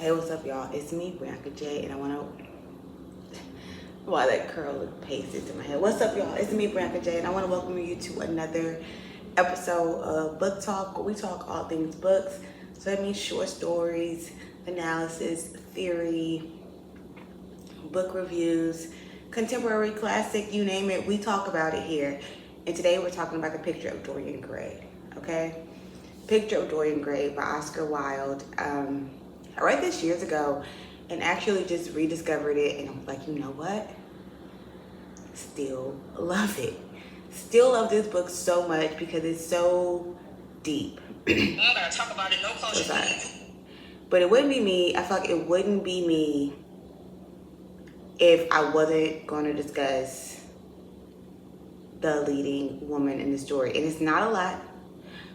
Hey, what's up, y'all? It's me, Bianca J, and I want to... Why that curl look pasted to my head. What's up, y'all? It's me, Bianca J, and I want to welcome you to another episode of Book Talk, where we talk all things books. So that means short stories, analysis, theory, book reviews, contemporary classic, you name it. We talk about it here. And today we're talking about The Picture of Dorian Gray, okay? Picture of Dorian Gray by Oscar Wilde. I read this years ago and actually just rediscovered it, and I'm like, you know what? Still love it. Still love this book so much because it's so deep. I'm gonna talk about it, no closure. So sorry. But it wouldn't be me. I feel like it wouldn't be me if I wasn't going to discuss the leading woman in the story. And it's not a lot,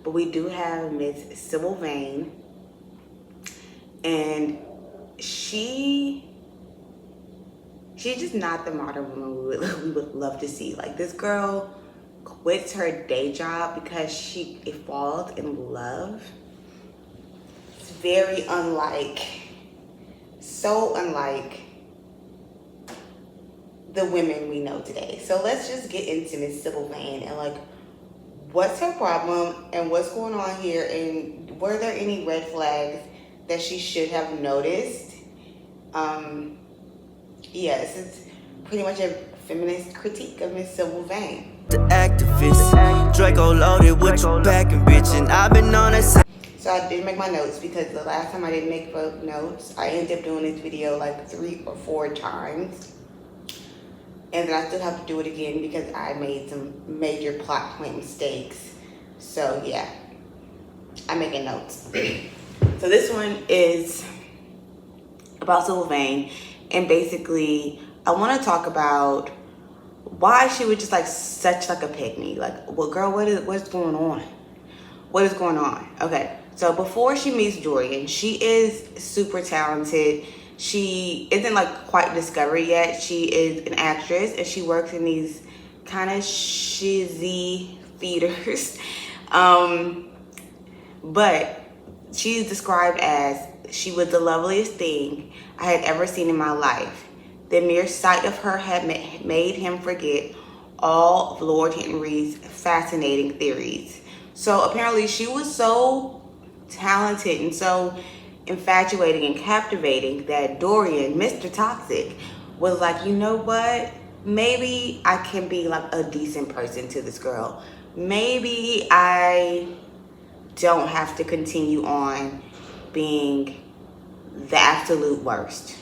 but we do have Miss Sybil Vane. And she's just not the modern woman we would love to see. Like, this girl quits her day job because she falls in love. It's very unlike, so unlike the women we know today. So let's just get into Miss Sybil Vane and like, what's her problem and what's going on here, and were there any red flags that she should have noticed? Yes, it's pretty much a feminist critique of Miss Sybil Vane. The activist, Draco loaded with your back and bitch, and I've been on that side. So I did make my notes because the last time I didn't make notes, I ended up doing this video like 3 or 4 times. And then I still have to do it again because I made some major plot point mistakes. So yeah, I'm making notes. So this one is about Sybil Vane, and basically I want to talk about why she was just like such like a pick-me. Like, well, girl, what's going on? What is going on? Okay, so before she meets Dorian, she is super talented. She isn't like quite discovered yet. She is an actress and she works in these kind of shizzy theaters. But she's described as, she was the loveliest thing I had ever seen in my life. The mere sight of her had made him forget all of Lord Henry's fascinating theories. So apparently she was so talented and so infatuating and captivating that Dorian, Mr. Toxic, was like, you know what? Maybe I can be like a decent person to this girl. Maybe I don't have to continue on being the absolute worst.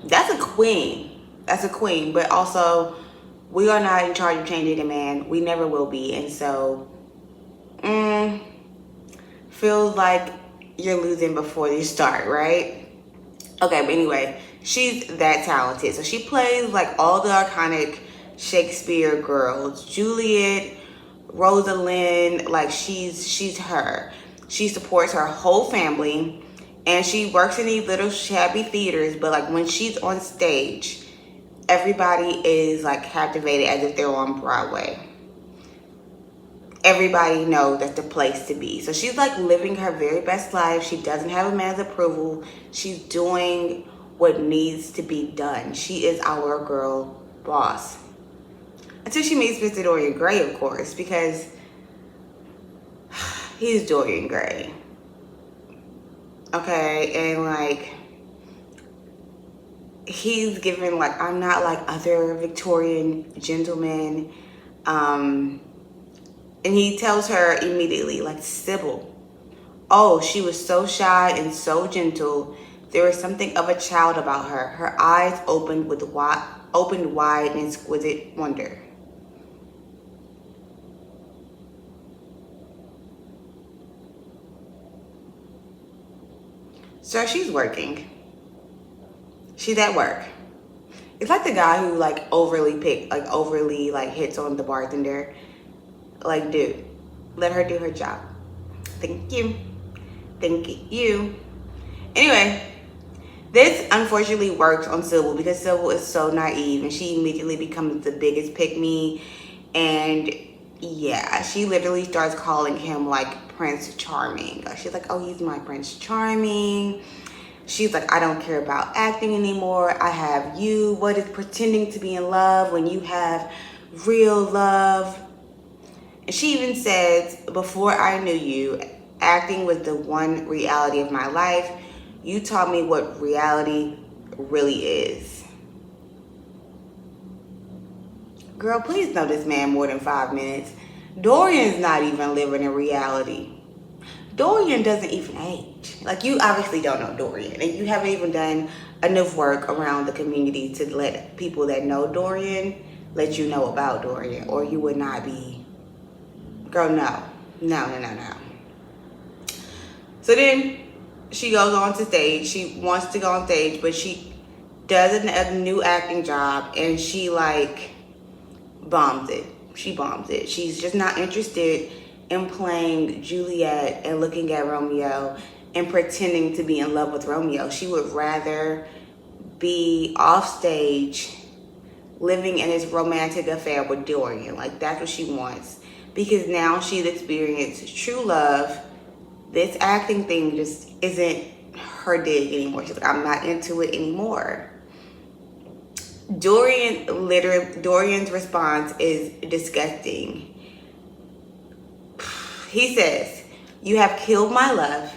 That's a queen. That's a queen. But also, we are not in charge of changing a man. We never will be. And so, feels like you're losing before you start, right? Okay, but anyway, she's that talented. So she plays like all the iconic Shakespeare girls. Juliet, Rosalind, like she's her. She supports her whole family, and she works in these little shabby theaters, but like when she's on stage, everybody is like captivated as if they're on Broadway. Everybody knows that's the place to be. So she's like living her very best life. She doesn't have a man's approval. She's doing what needs to be done. She is our girl boss. Until she meets Mr. Dorian Gray, of course, because he's Dorian Gray. Okay, and like, he's given like, I'm not like other Victorian gentlemen. And he tells her immediately, like, Sybil, oh, she was so shy and so gentle. There was something of a child about her. Her eyes opened wide in exquisite wonder. So she's working. She's at work. It's like the guy who like overly hits on the bartender. Like, dude, let her do her job. Thank you. Thank you. Anyway, this unfortunately works on Sybil because Sybil is so naive and she immediately becomes the biggest pick-me, and yeah, she literally starts calling him like Prince Charming. She's like, oh, he's my Prince Charming. She's like, I don't care about acting anymore. I have you. What is pretending to be in love when you have real love? And she even says, before I knew you, acting was the one reality of my life. You taught me what reality really is. Girl, please know this man more than 5 minutes. Dorian's not even living in reality. Dorian doesn't even age. Like, you obviously don't know Dorian, and you haven't even done enough work around the community to let people that know Dorian let you know about Dorian, or you would not be. Girl, no. No. So then she goes on to stage. She wants to go on stage, but she does a new acting job, and she like bombs it. She bombs it. She's just not interested in playing Juliet and looking at Romeo and pretending to be in love with Romeo. She would rather be off stage living in this romantic affair with Dorian. Like, that's what she wants, because now she's experienced true love. This acting thing just isn't her dig anymore. She's like, I'm not into it anymore. Dorian's response is disgusting. He says, you have killed my love.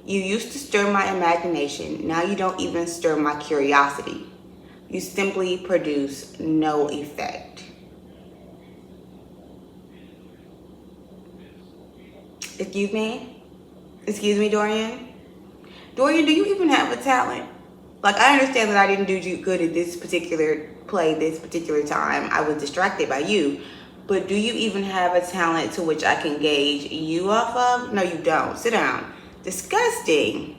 You used to stir my imagination. Now you don't even stir my curiosity. You simply produce no effect. Excuse me, Dorian? Dorian, do you even have a talent? Like, I understand that I didn't do good at this particular play, this particular time. I was distracted by you. But do you even have a talent to which I can gauge you off of? No, you don't. Sit down. Disgusting.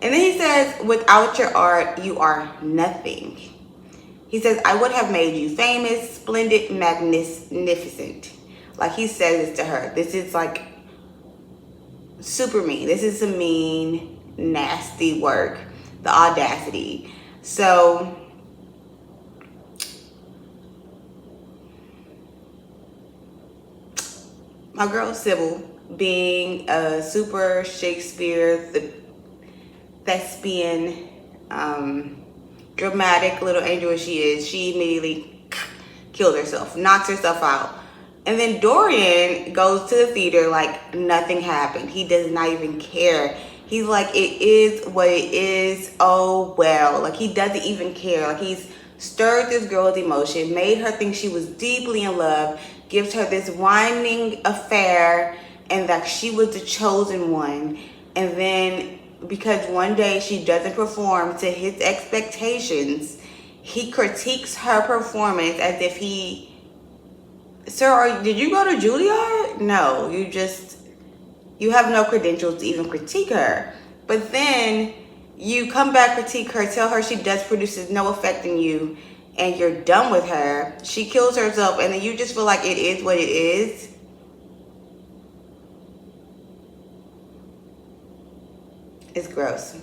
And then he says, without your art, you are nothing. He says, I would have made you famous, splendid, magnificent. Like, he says this to her. This is like super mean. This is some mean, nasty work. The audacity. So my girl Sybil, being a super Shakespeare, the thespian, dramatic little angel as she is, she immediately killed herself, knocks herself out. And then Dorian goes to the theater like nothing happened. He does not even care. He's like, it is what it is. Oh, well. Like, he doesn't even care. Like, he's stirred this girl's emotion, made her think she was deeply in love, gives her this whining affair, and that she was the chosen one. And then, because one day she doesn't perform to his expectations, he critiques her performance as if he, sir, did you go to Juilliard? No, you have no credentials to even critique her. But then you come back, critique her, tell her she does produces no effect in you, and you're done with her. She kills herself, and then you just feel like it is what it is. It's gross.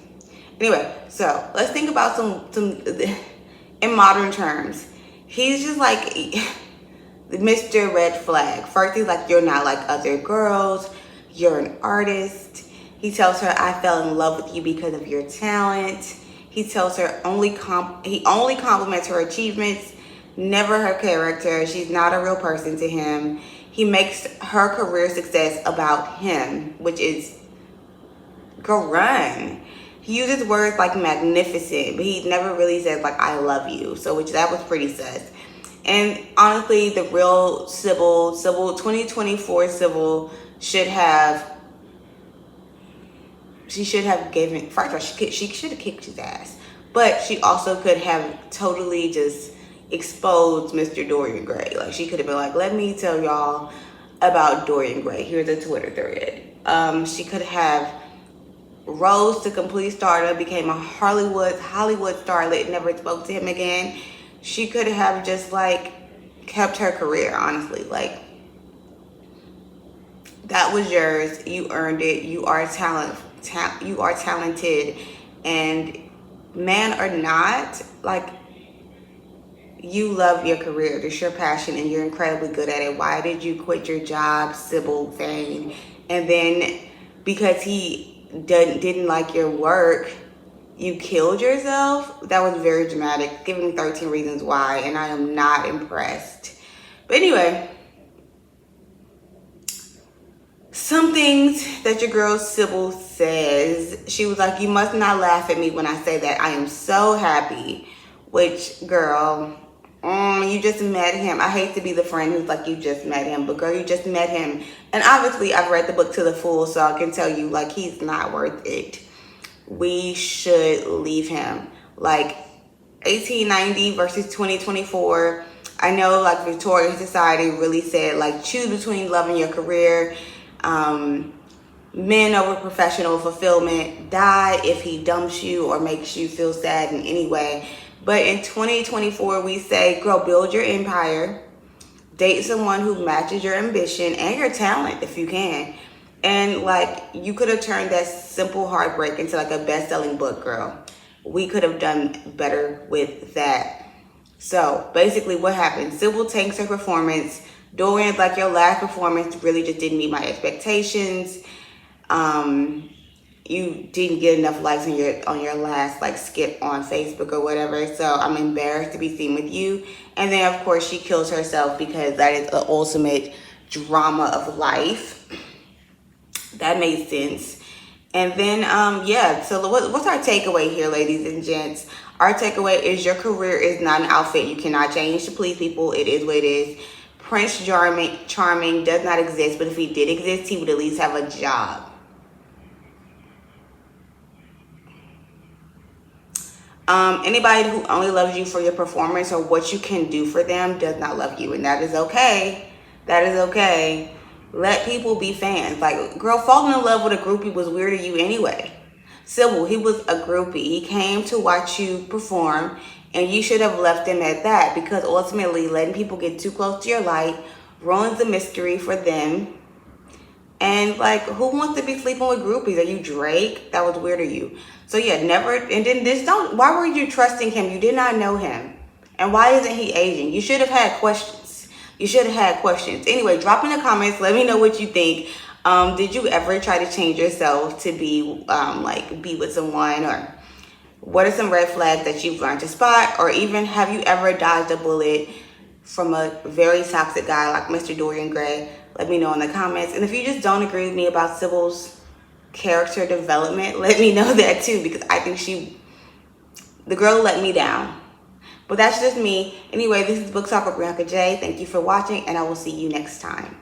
Anyway, so let's think about some in modern terms. He's just like Mr. Red Flag. First, he's like, you're not like other girls. You're an artist. He tells her, I fell in love with you because of your talent. He tells her he only compliments her achievements, never her character. She's not a real person to him. He makes her career success about him, which is, go run. He uses words like magnificent, but he never really says like, I love you. So that was pretty sus. And honestly, the real Sybil 2024 Sybil should have given, first of all, she should have kicked his ass, but she also could have totally just exposed Mr. Dorian Gray. Like, she could have been like, let me tell y'all about Dorian Gray. Here's a Twitter thread. She could have rose to complete stardom, became a Hollywood starlet, never spoke to him again. She could have just like kept her career, honestly. Like, that was yours. You earned it. You are you are talented, and man or not, like, You love your career. It's your passion and you're incredibly good at it. Why did you quit your job, Sybil Vane? And then because he didn't like your work, you killed yourself? That was very dramatic. Give me 13 reasons why, and I am not impressed. But anyway, some things that your girl Sybil says. She was like, you must not laugh at me when I say that I am so happy. Which, girl, you just met him. I hate to be the friend who's like, you just met him. But girl, you just met him. And obviously, I've read the book to the full, so I can tell you, like, he's not worth it. We should leave him. Like, 1890 versus 2024. I know, like, Victorian society really said, like, choose between love and your career. Men over professional fulfillment. Die if he dumps you or makes you feel sad in any way. But in 2024, we say, girl, build your empire. Date someone who matches your ambition and your talent if you can. And like, you could have turned that simple heartbreak into like a best-selling book, girl. We could have done better with that. So basically what happened, Sybil tanks her performance. Dorian, like, your last performance really just didn't meet my expectations. You didn't get enough likes on your last like skit on Facebook or whatever. So I'm embarrassed to be seen with you. And then of course she kills herself because that is the ultimate drama of life. That made sense. And then yeah, so what's our takeaway here, ladies and gents? Our takeaway is your career is not an outfit you cannot change to please people. It is what it is. Prince Charming does not exist, but if he did exist, he would at least have a job. Anybody who only loves you for your performance or what you can do for them does not love you, and that is okay. That is okay. Let people be fans. Like, girl, falling in love with a groupie was weird to you anyway. Sybil, he was a groupie. He came to watch you perform, and you should have left him at that, because ultimately letting people get too close to your light ruins the mystery for them. And like, who wants to be sleeping with groupies? Are you Drake? That was weird to you. So yeah, never. And then why were you trusting him? You did not know him. And why isn't he aging? You should have had questions. You should have had questions. Anyway, drop in the comments. Let me know what you think. Did you ever try to change yourself to be be with someone? Or what are some red flags that you've learned to spot? Or even have you ever dodged a bullet from a very toxic guy like Mr. Dorian Gray? Let me know in the comments. And if you just don't agree with me about Sybil's character development, let me know that too, because I think the girl let me down. But that's just me. Anyway, this is Book Talk with Bianca J. Thank you for watching, and I will see you next time.